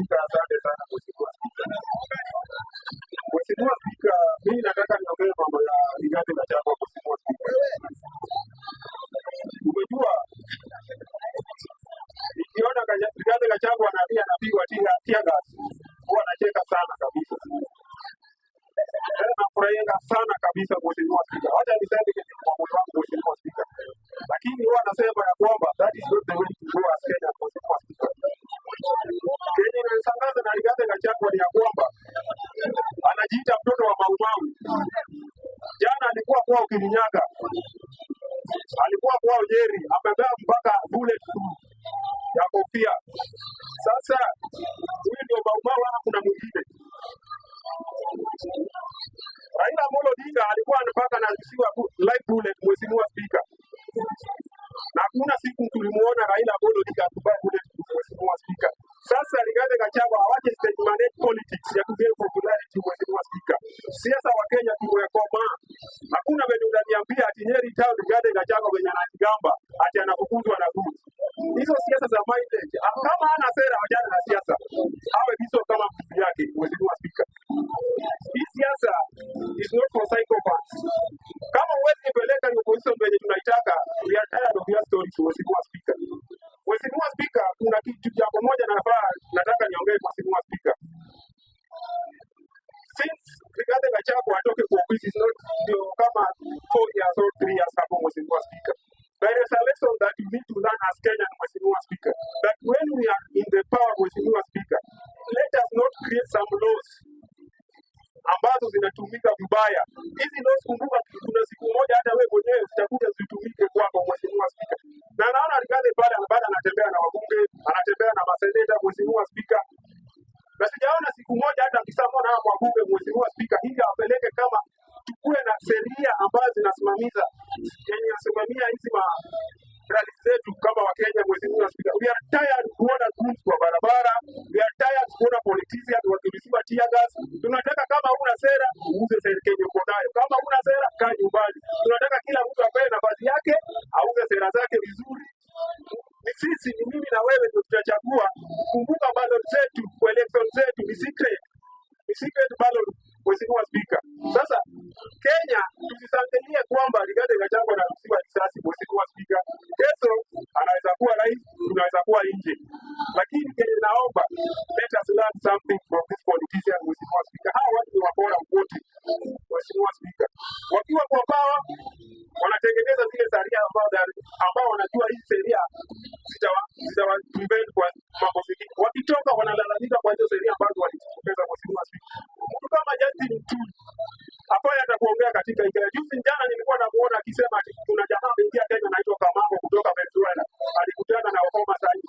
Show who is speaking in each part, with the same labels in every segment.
Speaker 1: Spika, asante sana Mheshimiwa Spika. Mheshimiwa Spika, mimi nataka niongee mambo ya Rigathi Gachagua. Mheshimiwa Spika, umejua nikiona Rigathi Gachagua anapigwa tear gas huwa nacheka sana kabisa. Nafurahia sana kabisa Mheshimiwa Spika. Hata niseme kwa moyo wangu Mheshimiwa Spika. Lakini huwa nasema ya kwamba that is not the way to go as Kenya Mheshimiwa Spika. Kenya inasangaza na Rigathi Gachagua ni ya kwamba anajiita mtoto wa Maumau. Jana alikuwa kwao Kirinyaga. Alikuwa kwao Nyeri, amebeba mpaka bullet ya kofia. Sasa huyu ndio Maumau, kuna mwingine. Raila Amolo Odinga alikuwa anapaka na kisiwa live bullet Mheshimiwa Spika. Na hakuna siku tulimuona Raila Amolo Odinga akubali bullet Mheshimiwa Spika. Sasa Rigathi Gachagua hawaje state mandate politics ya kugain popularity Mheshimiwa Spika. Siasa wa Kenya tumekoma. Hakuna mwenye unaniambia ati Nyeri town Rigathi Gachagua mwenye anajigamba ati anafukuzwa na budi. Hizo siasa za mileage. Kama hana sera wajana na siasa. Awe hizo kama mtu yake Mheshimiwa Spika. Hii siasa is not for psychopaths. Kama uwezi peleka ni opposition wenye tunaitaka, we are tired of your stories Mheshimiwa Spika. Mheshimiwa Spika, kuna kitu jambo moja nataka niongee Mheshimiwa Spika. Since Rigathi Gachagua atoke kwa office is not kama 4 years or 3 years hapo Mheshimiwa Spika. There is a lesson that you need to learn as Kenyan Mheshimiwa Spika. That when we are in the power Mheshimiwa Spika, let us not create some laws ambazo zinatumika vibaya. Hizi laws kumbuka kuna siku moja hata wewe mwenyewe zitakuja zitumike kwako Mheshimiwa Spika. Na naona Rigathi pale baada anatembea na wabunge, anatembea na maseneta Mheshimiwa Spika. Na sijaona siku moja hata akisamona hapo wabunge Mheshimiwa Spika ili apeleke kama tukue na sheria ambazo zinasimamiza yenye nasimamia hizi rali zetu kama wa Kenya Mheshimiwa Spika. We are tired kuona guns kwa barabara. We are tired kuona politicians wakirisiwa tear gas. Tunataka kama una sera uuze serikali uko nayo. Kama una sera kaa nyumbani. Tunataka kila mtu apewe nafasi yake, auze sera zake vizuri. Ni sisi, ni mimi na wewe ndio tutachagua. Kumbuka ballot zetu, election zetu ni secret. Ni secret ballot Mheshimiwa Spika. Sasa Kenya tusisangalie kwamba Rigathi Gachagua anaruhusiwa risasi Mheshimiwa Spika. Kesho anaweza kuwa rais, tunaweza kuwa nje. Lakini Kenya naomba let us learn something from this politician Mheshimiwa Spika. Hawa watu ni wabora wote Mheshimiwa Spika. Wakiwa kwa power wanatengeneza zile sheria ambao wanajua hii sheria zitawa-prevent kwa mambo mengi. Wakitoka wanalalamika kwa hizo sheria ambazo walizitengeneza Mheshimiwa Spika. Mtu kama Justin Muturi hapa atakuongea katika ikaya. Juzi jana nilikuwa namuona akisema kuna jamaa mwingine Kenya anaitwa Kamango kutoka Venezuela. Alikutana na Obama sasa.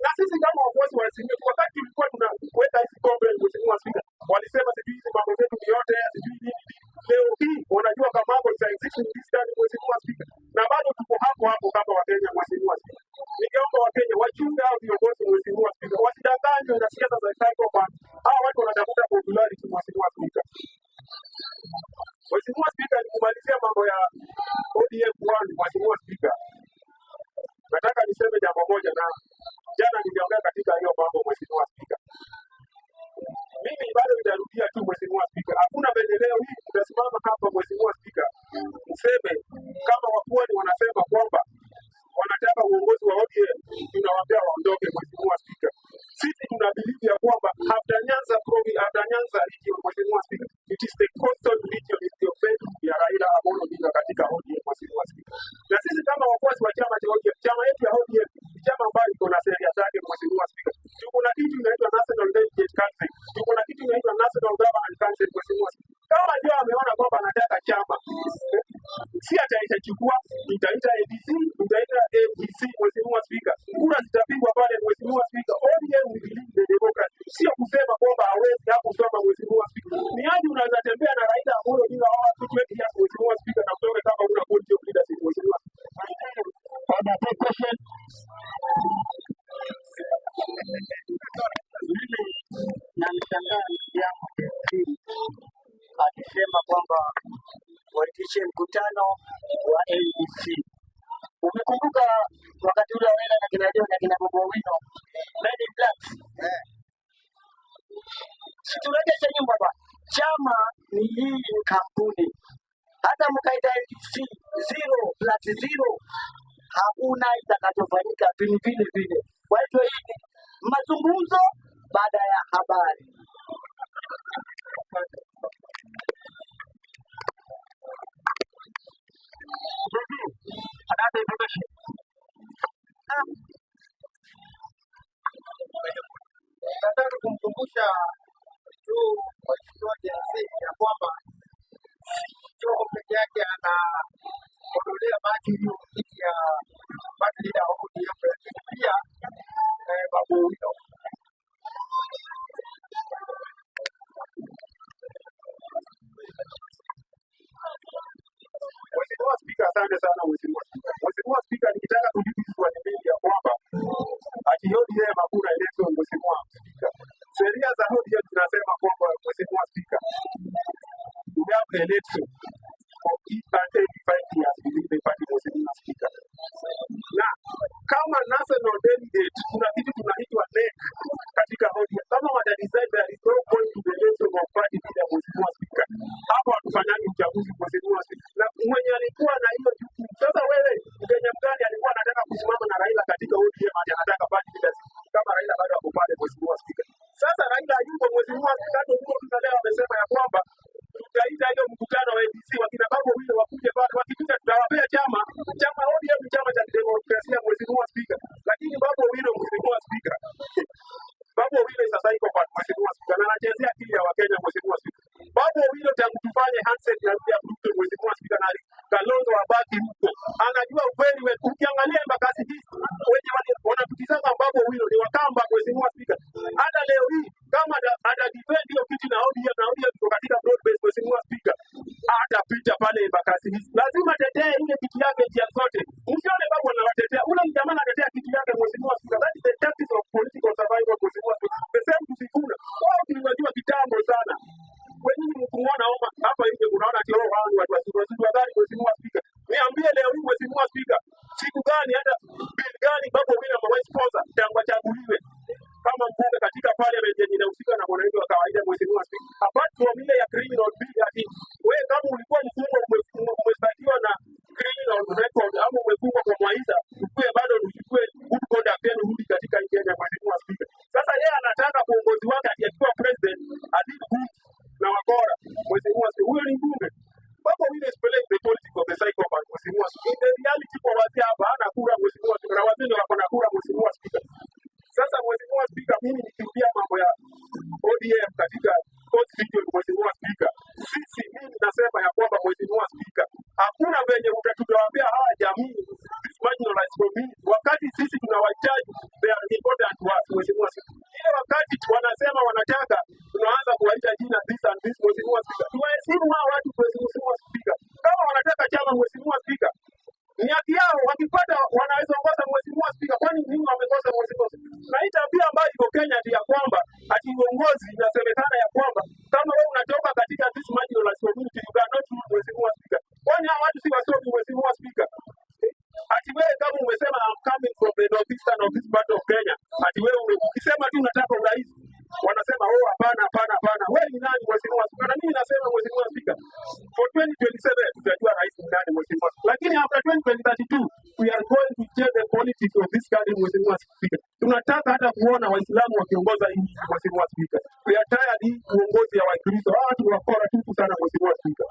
Speaker 1: Na sisi kama wafuasi wa Simba wakati tulikuwa tunaweka hizi kombe Mheshimiwa Spika, walisema sisi hizi mambo zetu yote sijui nini. Leo hii wanajua Kamango is existing this time Mheshimiwa Spika. Na bado tuko hapo kama wa Kenya Mheshimiwa Spika. Ningeomba wa Kenya wachunge hao viongozi Mheshimiwa Spika. Wasidanganywe na siasa za psychopaths. Hao watu wanatafuta popularity Mheshimiwa Spika. Mheshimiwa Spika, nikumalizia mambo ya ODM Mheshimiwa Spika. Nataka niseme jambo moja na jana niliongea katika hiyo mambo Mheshimiwa Spika. Mimi bado nitarudia tu Mheshimiwa Spika. Hakuna maendeleo hii tutasimama hapa Mheshimiwa Spika. Mseme kama wafuani wanasema kwamba wanataka uongozi wa ODM, tunawaambia waondoke Mheshimiwa Spika. Sisi tunabilivu ya kwamba after Nyanza region Mheshimiwa Spika, it is the coastal region is the offense ya Raila Amolo Odinga katika ODM Mheshimiwa Spika. Na sisi kama wafuasi wa chama cha ODM, chama yetu ya ODM ni chama ambayo iko na sheria zake Mheshimiwa Spika. Tuko na kitu inaitwa National Delegate Council. Tuko na kitu inaitwa National Government Council Mheshimiwa Spika. Kama ndio ameona kwamba anataka chama, si atachukua, itaita ADC, itaita ADC Mheshimiwa Spika. Kura zitapigwa pale Mheshimiwa Spika. ODM we believe the democracy. Sio kusema kwamba hawezi hapo kusoma Mheshimiwa Spika. Ni hadi unaweza tembea na Raila Amolo Odinga hawa 20 years Mheshimiwa Spika na kutoka kama una quality of leadership Mheshimiwa Spika.
Speaker 2: Na mshangaa yangu akisema kwamba waitishe mkutano wa ADC. Umekumbuka wakati ule wale na kina John na kina Bobo Wino Men in Black siturejeshe nyuma ba. Chama ni hii ni kampuni. Hata mkaita NDC 0+0 hakuna itakachofanyika vile vile. Kwa hivyo hii ni mazungumzo baada ya habari. Another information.
Speaker 3: Nataka kumkumbusha tu mheshimiwa Jensi ya kwamba Joho peke yake anaondolea maji hiyo kiti ya party leader wa ODM, lakini pia Babu Owino.
Speaker 1: Mheshimiwa Spika, asante sana Mheshimiwa Spika. Mheshimiwa Spika, nikitaka kujibu swali hili ya kwamba ati ODM hakuna election. Mheshimiwa Spika, sheria za ODM zinasema kwamba Mheshimiwa Spika, we have election for each and every 5 years within the party. Mheshimiwa Spika, na kama national delegate kuna kitu tunaitwa NEC katika ODM. Kama watadecide there is no point to the election of party leader. Mheshimiwa Spika, hapo hatufanyangi uchaguzi. Mheshimiwa Spika, na mwenye alikuwa na hiyo jukumu sasa, wewe Mkenya mgani alikuwa anataka kusimama na Raila katika ODM ati anataka party leader kama Raila bado ako pale? Mheshimiwa Spika, sasa Raila yuko. Mheshimiwa Spika, ndio tunaleo amesema ya kwamba tutaita hiyo mkutano wa NDC wakina Babu Owino wakuje pale, wakipita tutawapea chama ODM ni chama cha demokrasia. Mheshimiwa Spika, lakini Babu Owino, Mheshimiwa Spika, Babu Owino sasa iko kwa Mheshimiwa Spika na anachezea akili ya Wakenya. Mheshimiwa Spika, Babu Owino tangu tufanye handshake na William Ruto, Mheshimiwa Spika, na Kalonzo wabaki huko, anajua ukweli wetu. Ukiangalia Embakasi hii wenye wanapitizana Babu Owino ni Wakamba. Mheshimiwa Spika, hata leo hii kama ada defend hiyo kiti na ODM iko katika broad base. Mheshimiwa Spika, atapita pale Embakasi hii, lazima tetee ile kiti yake njia zote. Msione Babu anawatetea, ule mjamaa anatetea kiti yake. Mheshimiwa Spika, that is the tactics of political survival. Mheshimiwa Spika, the same Kusifuna wao tunajua kitambo sana. Wengi mkumuona hapa hivi unaona ati wao watu wasuru gani? Mheshimiwa Spika, niambie leo hii Mheshimiwa Spika, siku gani hata bill gani Babu Owino amewahi sponsor tangu achaguliwe kama mbunge katika parliament yenye inahusika na mwananchi wa kawaida? Mheshimiwa Spika, apart from ile ya criminal bill, ati wewe kama ulikuwa mfungwa umestakiwa na criminal record au umefungwa kwa maisha, ukue bado uchukue good conduct yenu rudi katika Kenya. Mheshimiwa Spika, sasa yeye anataka kuongozi wake akiwa president adili good na wakora. Mheshimiwa Spika, huyo ni mbunge. Babu Owino is playing the politics of the psychopath. Mheshimiwa Spika, in the reality kwa wazee hapa hana kura. Mheshimiwa Spika, na wazee wako na kura. Mheshimiwa Spika, sasa Mheshimiwa Spika, mimi nikirudia mambo ya ODM katika constitution. Mheshimiwa Spika, mimi nasema ya kwamba Mheshimiwa Spika, hakuna venye utatuambia hawa jamii this marginalized community wakati sisi tunawahitaji, they are important to us. Mheshimiwa Spika, ile wakati wanasema wanataka tunaanza kuwaita jina this and this. Mheshimiwa Spika, tuwaheshimu hawa watu. Mheshimiwa Spika, kama wanataka chama, Mheshimiwa Spika, ni haki yao, wakipata wanaweza ongoza. Mheshimiwa Spika, kwani nini wamekosa? Mheshimiwa Spika, na hii tabia ambayo iko Kenya ya kwamba ati uongozi inasemekana ya kwamba kama wewe unatoka katika this marginalized community you cannot rule. Mheshimiwa Spika, kwani hao watu si wasomi? Mheshimiwa Spika, ati wewe kama umesema I'm coming from the northeastern of this part of Kenya, ati wewe ukisema tu unataka urais wanasema hapana. Wewe ni nani? Mheshimiwa Spika, na mimi nasema Mheshimiwa Spika, for 2027 tutajua rais ni nani. Mheshimiwa Spika, lakini after 2032 we are going to change the politics of this country. Mheshimiwa Spika, tunataka hata kuona Waislamu wakiongoza nchi. Mheshimiwa Spika, we are tired hii uongozi ya Wakristo watu wakora tupu sana. Mheshimiwa Spika.